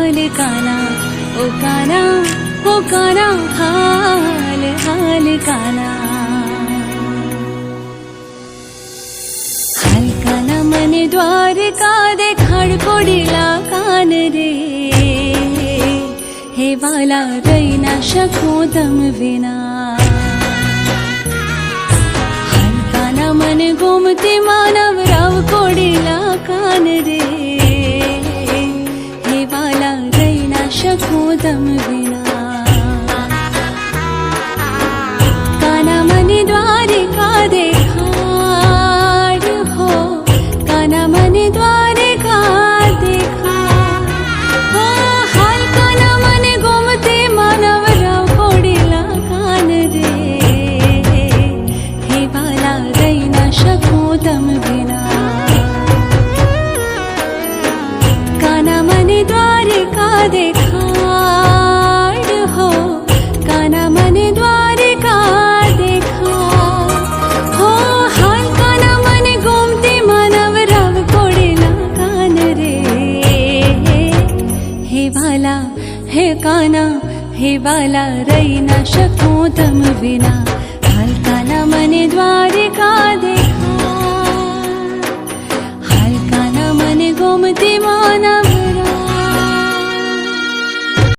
हाल काना ओ काना ओ काना हाल हाल काना हाल काना मने द्वारका देखाड़ कोडेला कान रे हे वाला रही ना शकूं तम विना हाल काना मने गोमती मानव राव कोडेला कान रे हे वाला रही ना शकूं तम विना काना मने द्वारिका देखाड़ हो काना मने द्वारिका देखाड़ हो हाल काना मने गोमती मानव राव कोडेला कान रे हे वाला रही ना शकूं तम बिना काना मने द्वारिका देखाड़ हो काना मने द्वारिका देखाड़ हो हाल काना मने गोमती मानव राव कोडेला कान रे हे वाला हे काना हे वाला रही ना शकूं तम बिना हाल काना मने द्वारिका